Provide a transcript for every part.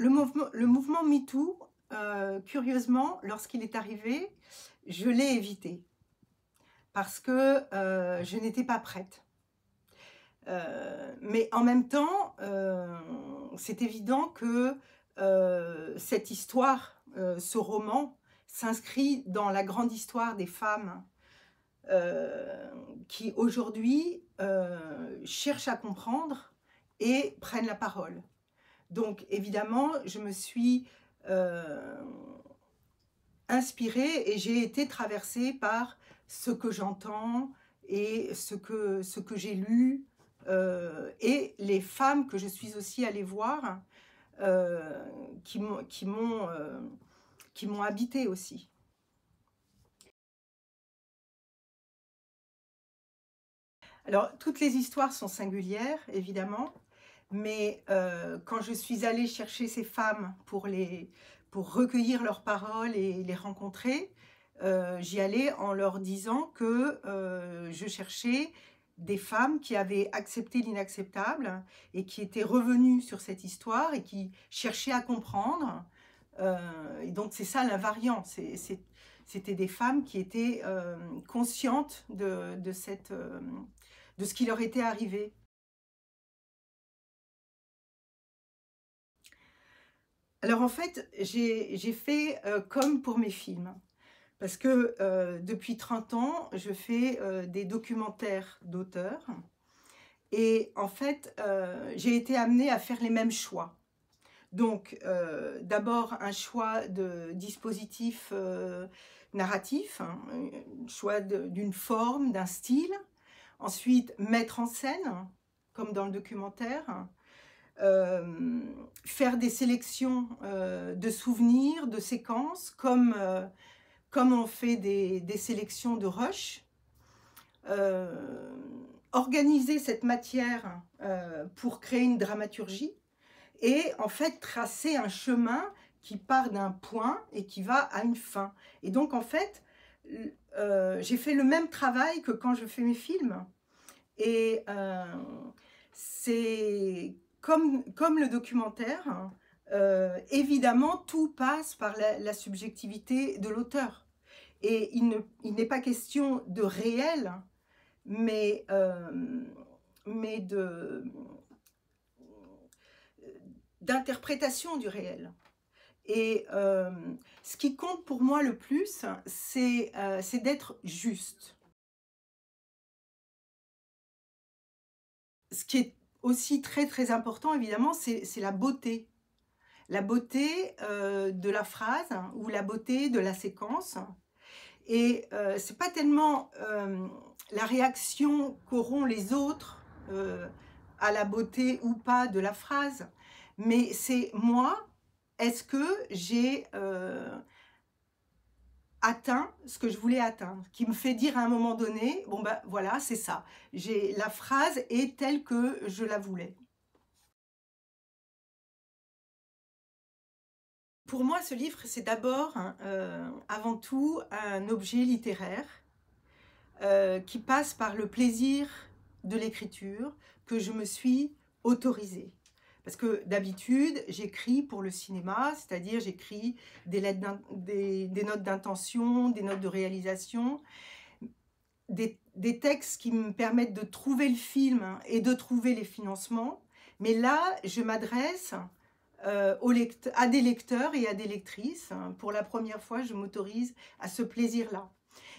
le mouvement MeToo, curieusement, lorsqu'il est arrivé, je l'ai évité parce que je n'étais pas prête. Mais en même temps, c'est évident que cette histoire, ce roman, s'inscrit dans la grande histoire des femmes qui aujourd'hui cherchent à comprendre et prennent la parole. Donc évidemment, je me suis inspirée et j'ai été traversée par ce que j'entends et ce que j'ai lu et les femmes que je suis aussi allée voir qui m'ont habitée aussi. Alors, toutes les histoires sont singulières, évidemment, mais quand je suis allée chercher ces femmes pour recueillir leurs paroles et les rencontrer, j'y allais en leur disant que je cherchais des femmes qui avaient accepté l'inacceptable et qui étaient revenues sur cette histoire et qui cherchaient à comprendre. Et donc, c'est ça l'invariant. C'était des femmes qui étaient conscientes de ce qui leur était arrivé. Alors en fait, j'ai fait comme pour mes films, parce que depuis 30 ans, je fais des documentaires d'auteurs, et en fait, j'ai été amenée à faire les mêmes choix. Donc d'abord un choix de dispositif narratif, hein, un choix d'une forme, d'un style, ensuite mettre en scène, comme dans le documentaire, faire des sélections de souvenirs, de séquences, comme on fait des sélections de rush, organiser cette matière pour créer une dramaturgie et en fait tracer un chemin qui part d'un point et qui va à une fin. Et donc en fait, j'ai fait le même travail que quand je fais mes films. Et c'est comme le documentaire, évidemment, tout passe par la subjectivité de l'auteur. Et il n'est pas question de réel, mais d'interprétation du réel. Et ce qui compte pour moi le plus, c'est d'être juste. Ce qui est aussi très très important, évidemment, c'est la beauté. La beauté de la phrase ou la beauté de la séquence. Et c'est pas tellement la réaction qu'auront les autres à la beauté ou pas de la phrase, mais c'est moi, est-ce que j'ai atteint ce que je voulais atteindre, qui me fait dire à un moment donné, bon ben voilà, c'est ça, la phrase est telle que je la voulais. Pour moi, ce livre, c'est d'abord, avant tout, un objet littéraire qui passe par le plaisir de l'écriture que je me suis autorisée. Parce que d'habitude, j'écris pour le cinéma, c'est-à-dire j'écris des notes d'intention, des notes de réalisation, des textes qui me permettent de trouver le film et de trouver les financements. Mais là, je m'adresse à des lecteurs et à des lectrices. Pour la première fois, je m'autorise à ce plaisir-là.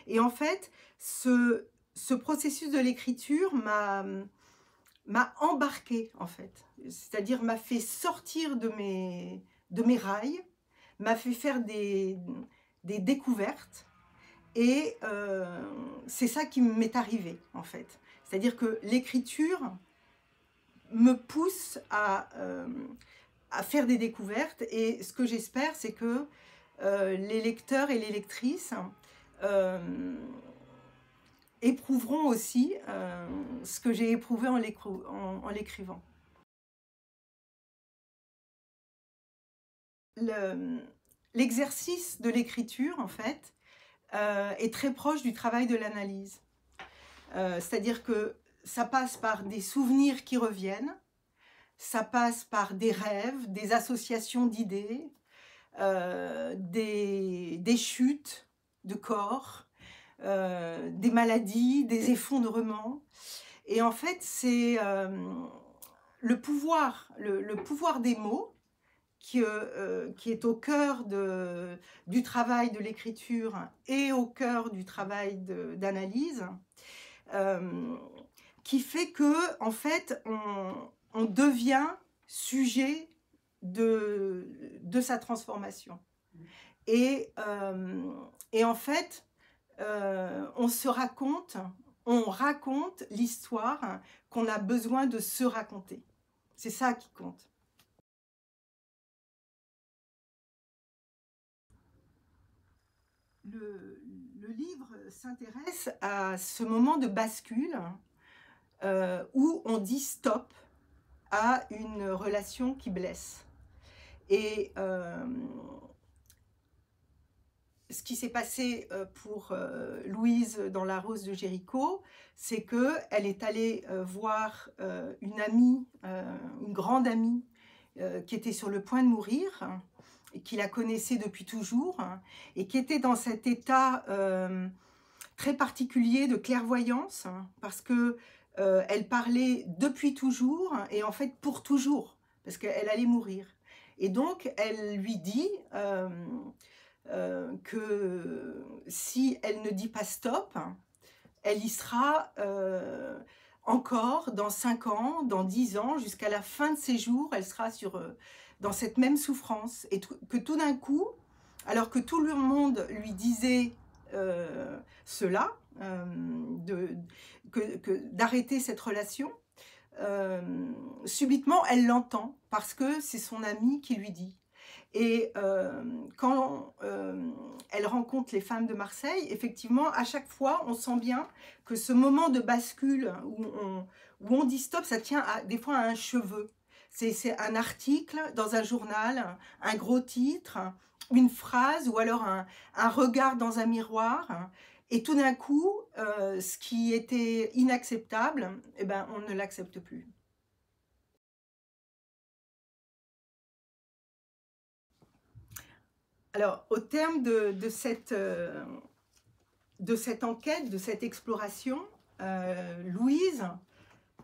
Et en fait, ce processus de l'écriture m'a embarqué, en fait. C'est-à-dire m'a fait sortir de mes rails, m'a fait faire des découvertes. Et c'est ça qui m'est arrivé, en fait. C'est-à-dire que l'écriture me pousse à faire des découvertes. Et ce que j'espère, c'est que les lecteurs et les lectrices éprouveront aussi ce que j'ai éprouvé en l'écrivant. L'exercice de l'écriture, en fait, est très proche du travail de l'analyse. C'est-à-dire que ça passe par des souvenirs qui reviennent, ça passe par des rêves, des associations d'idées, des chutes de corps, des maladies, des effondrements. Et en fait, c'est le pouvoir des mots qui est au cœur du travail de l'écriture et au cœur du travail d'analyse, qui fait que, en fait, on devient sujet de sa transformation. Et en fait, on raconte l'histoire qu'on a besoin de se raconter. C'est ça qui compte. Le livre s'intéresse à ce moment de bascule où on dit stop à une relation qui blesse. Et ce qui s'est passé pour Louise dans La Rose de Jéricho, c'est qu'elle est allée voir une amie, une grande amie, qui était sur le point de mourir, et qui la connaissait depuis toujours, et qui était dans cet état très particulier de clairvoyance, parce que elle parlait depuis toujours, et en fait pour toujours, parce qu'elle allait mourir. Et donc elle lui dit que si elle ne dit pas stop, elle y sera encore dans 5 ans, dans 10 ans, jusqu'à la fin de ses jours, elle sera dans cette même souffrance. Et que tout d'un coup, alors que tout le monde lui disait cela, d'arrêter cette relation, subitement elle l'entend, parce que c'est son amie qui lui dit. Et quand elle rencontre les femmes de Marseille, effectivement, à chaque fois, on sent bien que ce moment de bascule où on dit stop, ça tient des fois à un cheveu. C'est un article dans un journal, un gros titre, une phrase ou alors un regard dans un miroir. Et tout d'un coup, ce qui était inacceptable, eh ben, on ne l'accepte plus. Alors, au terme de cette enquête, de cette exploration, Louise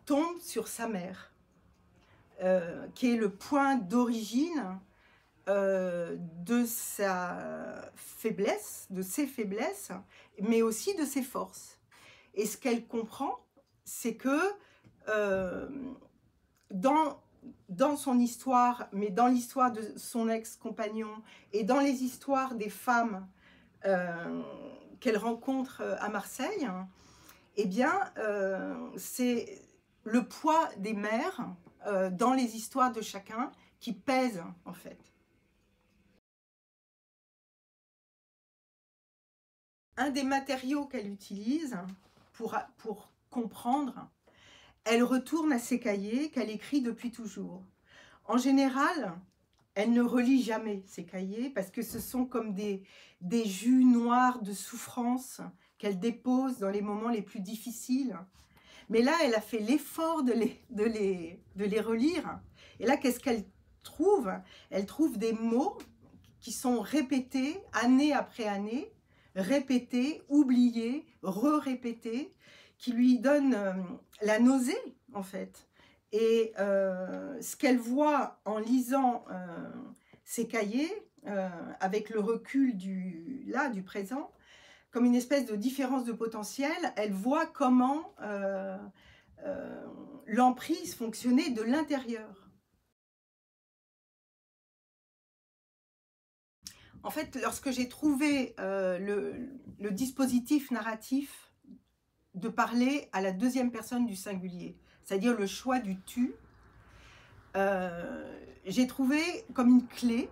tombe sur sa mère, qui est le point d'origine de sa faiblesse, de ses faiblesses, mais aussi de ses forces. Et ce qu'elle comprend, c'est que dans son histoire, mais dans l'histoire de son ex-compagnon et dans les histoires des femmes qu'elle rencontre à Marseille, eh bien, c'est le poids des mères dans les histoires de chacun qui pèse, en fait. Un des matériaux qu'elle utilise pour comprendre, elle retourne à ses cahiers qu'elle écrit depuis toujours. En général, elle ne relit jamais ses cahiers parce que ce sont comme des jus noirs de souffrance qu'elle dépose dans les moments les plus difficiles. Mais là, elle a fait l'effort de les relire. Et là, qu'est-ce qu'elle trouve? Elle trouve des mots qui sont répétés année après année, répétés, oubliés, re-répétés, qui lui donnent la nausée, en fait. Et ce qu'elle voit en lisant ces cahiers, avec le recul du présent, comme une espèce de différence de potentiel, elle voit comment l'emprise fonctionnait de l'intérieur. En fait, lorsque j'ai trouvé le dispositif narratif de parler à la deuxième personne du singulier, c'est-à-dire le choix du tu, j'ai trouvé comme une clé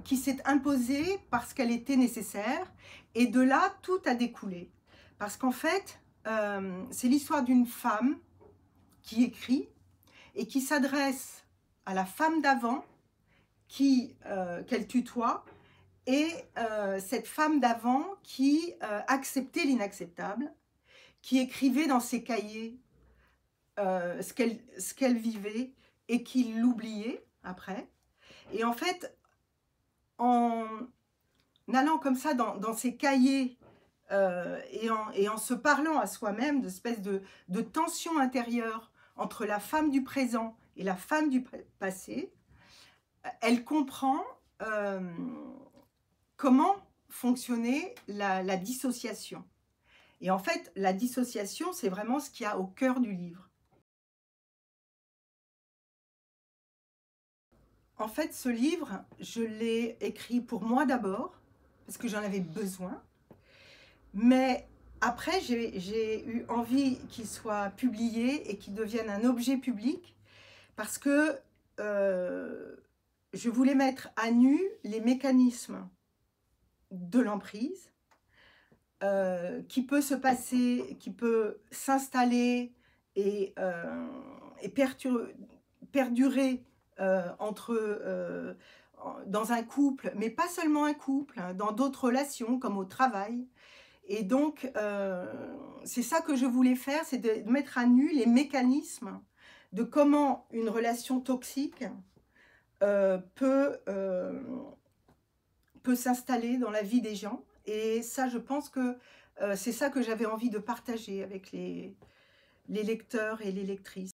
qui s'est imposée parce qu'elle était nécessaire, et de là, tout a découlé. Parce qu'en fait, c'est l'histoire d'une femme qui écrit et qui s'adresse à la femme d'avant, qu'elle tutoie, et cette femme d'avant qui acceptait l'inacceptable, qui écrivait dans ses cahiers ce qu'elle vivait et qu'il l'oubliait après. Et en fait, en allant comme ça dans ses cahiers et en se parlant à soi-même, d'espèce de tension intérieure entre la femme du présent et la femme du passé, elle comprend comment fonctionnait la dissociation. Et en fait, la dissociation, c'est vraiment ce qu'il y a au cœur du livre. En fait, ce livre, je l'ai écrit pour moi d'abord, parce que j'en avais besoin. Mais après, j'ai eu envie qu'il soit publié et qu'il devienne un objet public, parce que je voulais mettre à nu les mécanismes de l'emprise, qui peut se passer, qui peut s'installer et perdurer dans un couple, mais pas seulement un couple, hein, dans d'autres relations comme au travail. Et donc, c'est ça que je voulais faire, c'est de mettre à nu les mécanismes de comment une relation toxique peut s'installer dans la vie des gens. Et ça, je pense que c'est ça que j'avais envie de partager avec les lecteurs et les lectrices.